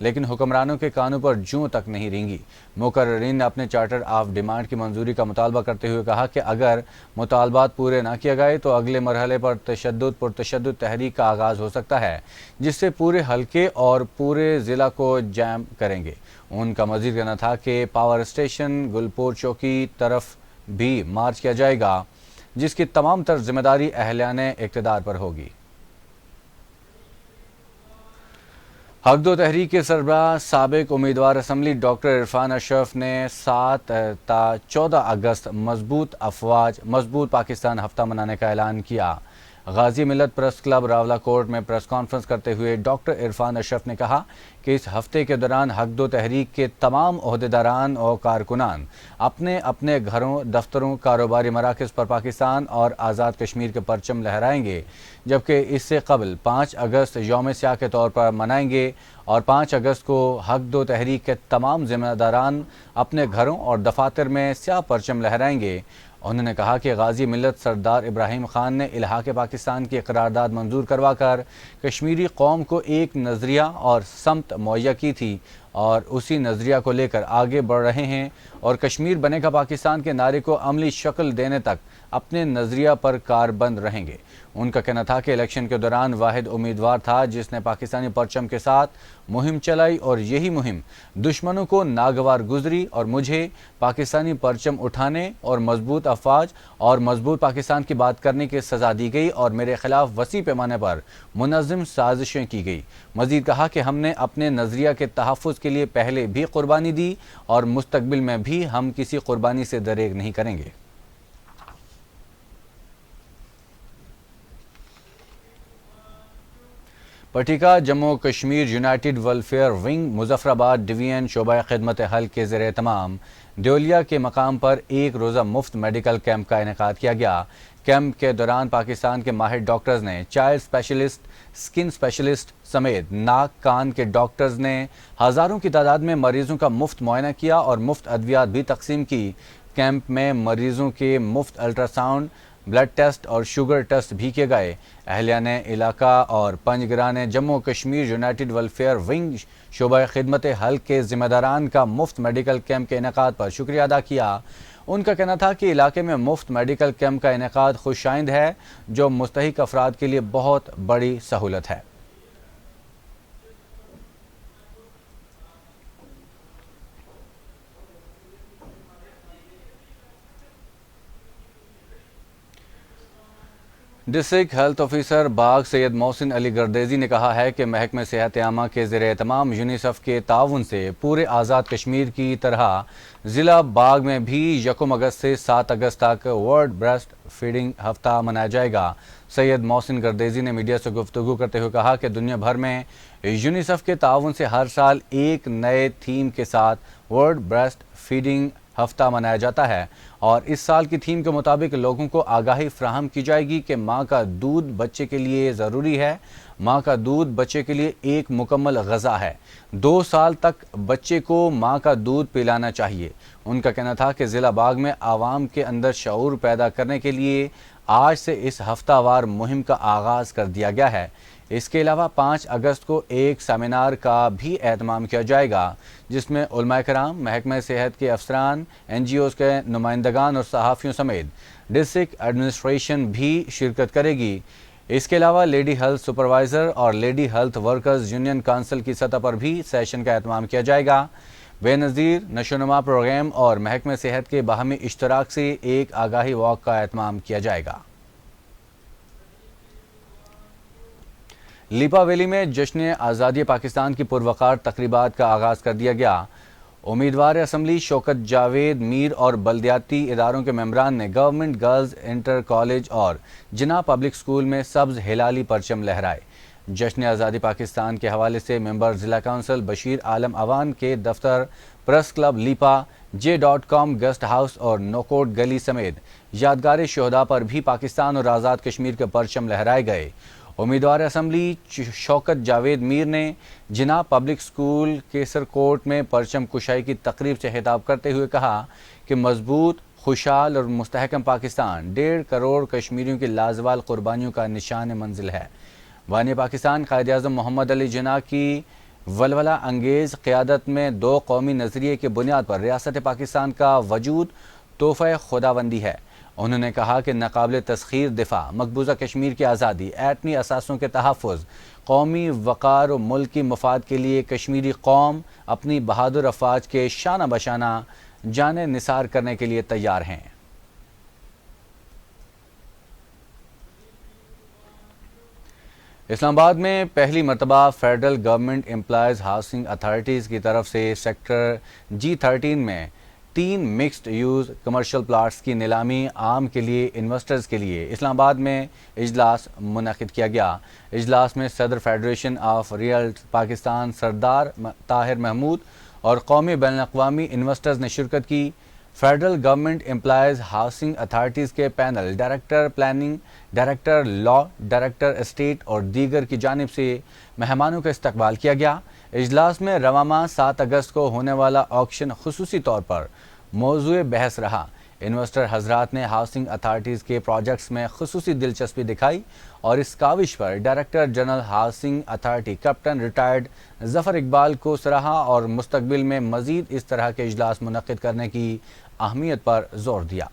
لیکن حکمرانوں کے کانوں پر جوں تک نہیں رینگی۔ مقررین نے اپنے چارٹر آف ڈیمانڈ کی منظوری کا مطالبہ کرتے ہوئے کہا کہ اگر مطالبات پورے نہ کیے گئے تو اگلے مرحلے پر پرتشدد تحریک کا آغاز ہو سکتا ہے، جس سے پورے حلقے اور پورے ضلع کو جام کریں گے۔ ان کا مزید کہنا تھا کہ پاور اسٹیشن گلپور چوکی طرف بھی مارچ کیا جائے گا، جس کی تمام تر ذمہ داری اہلیان اقتدار پر ہوگی۔ حق دو تحریک کے سربراہ سابق امیدوار اسمبلی ڈاکٹر عرفان اشرف نے 7 تا 14 اگست مضبوط پاکستان ہفتہ منانے کا اعلان کیا۔ غازی ملت پریس کلب راولاکوٹ میں پریس کانفرنس کرتے ہوئے ڈاکٹر عرفان اشرف نے کہا کہ اس ہفتے کے دوران حق دو تحریک کے تمام عہدیداران اور کارکنان اپنے اپنے گھروں، دفتروں، کاروباری مراکز پر پاکستان اور آزاد کشمیر کے پرچم لہرائیں گے، جبکہ اس سے قبل 5 اگست یوم سیاہ کے طور پر منائیں گے اور 5 اگست کو حق دو تحریک کے تمام ذمہ داران اپنے گھروں اور دفاتر میں سیاہ پرچم لہرائیں گے۔ انہوں نے کہا کہ غازی ملت سردار ابراہیم خان نے الحاق پاکستان کی قرارداد منظور کروا کر کشمیری قوم کو ایک نظریہ اور سمت مہیا کی تھی اور اسی نظریہ کو لے کر آگے بڑھ رہے ہیں اور کشمیر بنے گا پاکستان کے نعرے کو عملی شکل دینے تک اپنے نظریہ پر کاربند رہیں گے۔ ان کا کہنا تھا کہ الیکشن کے دوران واحد امیدوار تھا جس نے پاکستانی پرچم کے ساتھ مہم چلائی اور یہی مہم دشمنوں کو ناگوار گزری اور مجھے پاکستانی پرچم اٹھانے اور مضبوط افواج اور مضبوط پاکستان کی بات کرنے کی سزا دی گئی اور میرے خلاف وسیع پیمانے پر منظم سازشیں کی گئی۔ مزید کہا کہ ہم نے اپنے نظریہ کے تحفظ کے لیے پہلے بھی قربانی دی اور مستقبل میں بھی ہم کسی قربانی سے دریغ نہیں کریں گے۔ Patika Jammu Kashmir united welfare wing Muzaffarabad division شعبہ خدمت حلق کے زیر اہتمام دیولیا کے مقام پر ایک روزہ مفت میڈیکل کیمپ کا انعقاد کیا گیا۔ کیمپ کے دوران پاکستان کے ماہر ڈاکٹرز نے چائلڈ اسپیشلسٹ، اسکن اسپیشلسٹ سمیت ناک کان کے ڈاکٹرز نے ہزاروں کی تعداد میں مریضوں کا مفت معائنہ کیا اور مفت ادویات بھی تقسیم کی۔ کیمپ میں مریضوں کے مفت الٹرا ساؤنڈ، بلڈ ٹیسٹ اور شوگر ٹیسٹ بھی کیے گئے۔ اہلیان علاقہ اور پنجگرہ نے Jammu Kashmir united welfare wing شعبہ خدمت حلق کے ذمہ داران کا مفت میڈیکل کیمپ کے انعقاد پر شکریہ ادا کیا۔ ان کا کہنا تھا کہ علاقے میں مفت میڈیکل کیمپ کا انعقاد خوش آئند ہے جو مستحق افراد کے لیے بہت بڑی سہولت ہے۔ ڈسٹرکٹ ہیلتھ آفیسر باغ سید محسن علی گردیزی نے کہا ہے کہ محکمہ صحت عامہ کے زیر اہتمام یونیسیف کے تعاون سے پورے آزاد کشمیر کی طرح ضلع باغ میں بھی 1 اگست سے 7 اگست تک ورلڈ بریسٹ فیڈنگ ہفتہ منایا جائے گا۔ سید محسن گردیزی نے میڈیا سے گفتگو کرتے ہوئے کہا کہ دنیا بھر میں یونیسیف کے تعاون سے ہر سال ایک نئے تھیم کے ساتھ ورلڈ بریسٹ فیڈنگ ہفتہ منایا جاتا ہے اور اس سال کی تھیم کے مطابق لوگوں کو آگاہی فراہم کی جائے گی کہ ماں کا دودھ بچے کے لیے ضروری ہے۔ ماں کا دودھ بچے کے لیے ایک مکمل غذا ہے۔ 2 سال تک بچے کو ماں کا دودھ پلانا چاہیے۔ ان کا کہنا تھا کہ ضلع باغ میں عوام کے اندر شعور پیدا کرنے کے لیے آج سے اس ہفتہ وار مہم کا آغاز کر دیا گیا ہے۔ اس کے علاوہ 5 اگست کو ایک سیمینار کا بھی اہتمام کیا جائے گا جس میں علماء کرام، محکمہ صحت کے افسران، NGOs کے نمائندگان اور صحافیوں سمیت ڈسٹرکٹ ایڈمنسٹریشن بھی شرکت کرے گی۔ اس کے علاوہ لیڈی ہیلتھ سپروائزر اور lady health workers union council کی سطح پر بھی سیشن کا اہتمام کیا جائے گا۔ بے نظیر نشو و نما پروگرام اور محکمہ صحت کے باہمی اشتراک سے ایک آگاہی واک کا اہتمام کیا جائے گا۔ لیپا ویلی میں جشن آزادی پاکستان کی پروقار تقریبات کا آغاز کر دیا گیا۔ امیدوار اسمبلی شوکت جاوید میر اور بلدیاتی اداروں کے ممبران نے گورنمنٹ گرلز انٹر کالج اور جناح پبلک اسکول میں سبز ہلالی پرچم لہرائے۔ جشن آزادی پاکستان کے حوالے سے ممبر ضلع کونسل بشیر عالم اوان کے دفتر، press club Leepa, J.com guest house اور نوکوٹ گلی سمیت یادگار شہداء پر بھی پاکستان اور آزاد کشمیر کے پرچم لہرائے گئے۔ امیدوار اسمبلی شوکت جاوید میر نے جناح پبلک اسکول کیسر کوٹ میں پرچم کشائی کی تقریب سے خطاب کرتے ہوئے کہا کہ مضبوط، خوشحال اور مستحکم پاکستان 1.5 کروڑ کشمیریوں کی لازوال قربانیوں کا نشان منزل ہے۔ بانی پاکستان قائد اعظم محمد علی جناح کی ولولہ انگیز قیادت میں دو قومی نظریے کی بنیاد پر ریاست پاکستان کا وجود تحفہ خداوندی ہے۔ انہوں نے کہا کہ ناقابل تسخیر دفاع، مقبوضہ کشمیر کی آزادی، ایٹمی اثاثوں کے تحفظ، قومی وقار و ملکی مفاد کے لیے کشمیری قوم اپنی بہادر افواج کے شانہ بشانہ جانیں نثار کرنے کے لیے تیار ہیں۔ اسلام آباد میں پہلی مرتبہ federal government employees housing authorities کی طرف سے سیکٹر G13 میں 3 مکسڈ یوز کمرشل پلاٹس کی نیلامی عام کے لیے انویسٹرز کے لیے اسلام آباد میں اجلاس منعقد کیا گیا۔ اجلاس میں صدر فیڈریشن آف ریئلٹس پاکستان سردار طاہر محمود اور قومی بین الاقوامی انویسٹرز نے شرکت کی۔ Federal government employees housing authorities کے پینل، ڈائریکٹر پلاننگ، ڈائریکٹر لا، ڈائریکٹر اسٹیٹ اور دیگر کی جانب سے مہمانوں کا استقبال کیا گیا۔ اجلاس میں رواں ماہ 7 اگست کو ہونے والا آکشن خصوصی طور پر موضوع بحث رہا۔ انویسٹر حضرات نے ہاؤسنگ اتھارٹیز کے پروجیکٹس میں خصوصی دلچسپی دکھائی اور اس کاوش پر director general housing authority captain retired Zafar Iqbal کو سراہا اور مستقبل میں مزید اس طرح کے اجلاس منعقد کرنے کی اہمیت پر زور دیا۔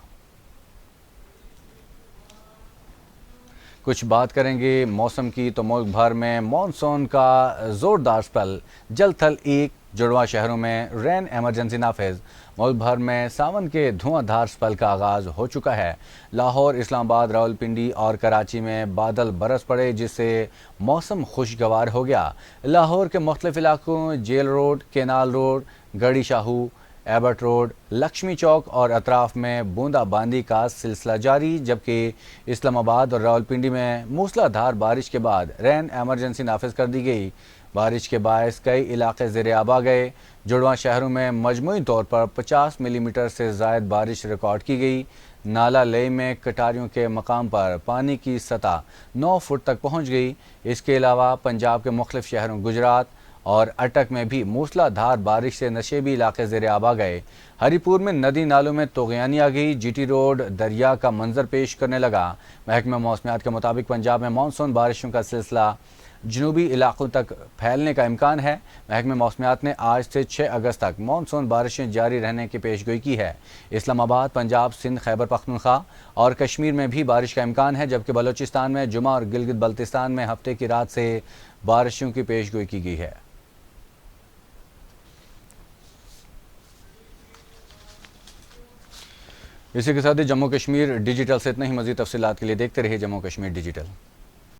کچھ بات کریں گے موسم کی تو ملک بھر میں مانسون کا زوردار سپیل جل تھل ایک جڑواں شہروں میں رین ایمرجنسی نافذ۔ ملک بھر میں ساون کے دھواں دھار سپیل کا آغاز ہو چکا ہے۔ لاہور، اسلام آباد، راولپنڈی اور کراچی میں بادل برس پڑے جس سے موسم خوشگوار ہو گیا۔ لاہور کے مختلف علاقوں جیل روڈ، کینال روڈ، گڑھی شاہو، ایبٹ روڈ، لکشمی چوک اور اطراف میں بوندا باندی کا سلسلہ جاری، جبکہ اسلام آباد اور راولپنڈی میں موسلا دھار بارش کے بعد رین ایمرجنسی نافذ کر دی گئی۔ بارش کے باعث کئی علاقے زیر آب آ گئے۔ جڑواں شہروں میں مجموعی طور پر 50 ملی میٹر سے زائد بارش ریکارڈ کی گئی۔ نالہ لئی میں کٹاریوں کے مقام پر پانی کی سطح 9 فٹ تک پہنچ گئی۔ اس کے علاوہ پنجاب کے مختلف شہروں گجرات اور اٹک میں بھی موسلا دھار بارش سے نشیبی علاقے زیر آب آ گئے۔ ہری پور میں ندی نالوں میں طغیانی آ گئی، جی ٹی روڈ دریا کا منظر پیش کرنے لگا۔ محکمہ موسمیات کے مطابق پنجاب میں مانسون بارشوں کا سلسلہ جنوبی علاقوں تک پھیلنے کا امکان ہے۔ محکمہ موسمیات نے آج سے 6 اگست تک مانسون بارشیں جاری رہنے کی پیشگوئی کی ہے۔ اسلام آباد، پنجاب، سندھ، خیبر پختونخوا اور کشمیر میں بھی بارش کا امکان ہے، جبکہ بلوچستان میں جمعہ اور گلگت بلتستان میں ہفتے کی رات سے بارشوں کی پیشگوئی کی گئی ہے۔ اسی کے ساتھ ہی جموں کشمیر ڈیجیٹل سے اتنا ہی۔ مزید تفصیلات کے لیے دیکھتے رہیے جموں کشمیر ڈیجیٹل۔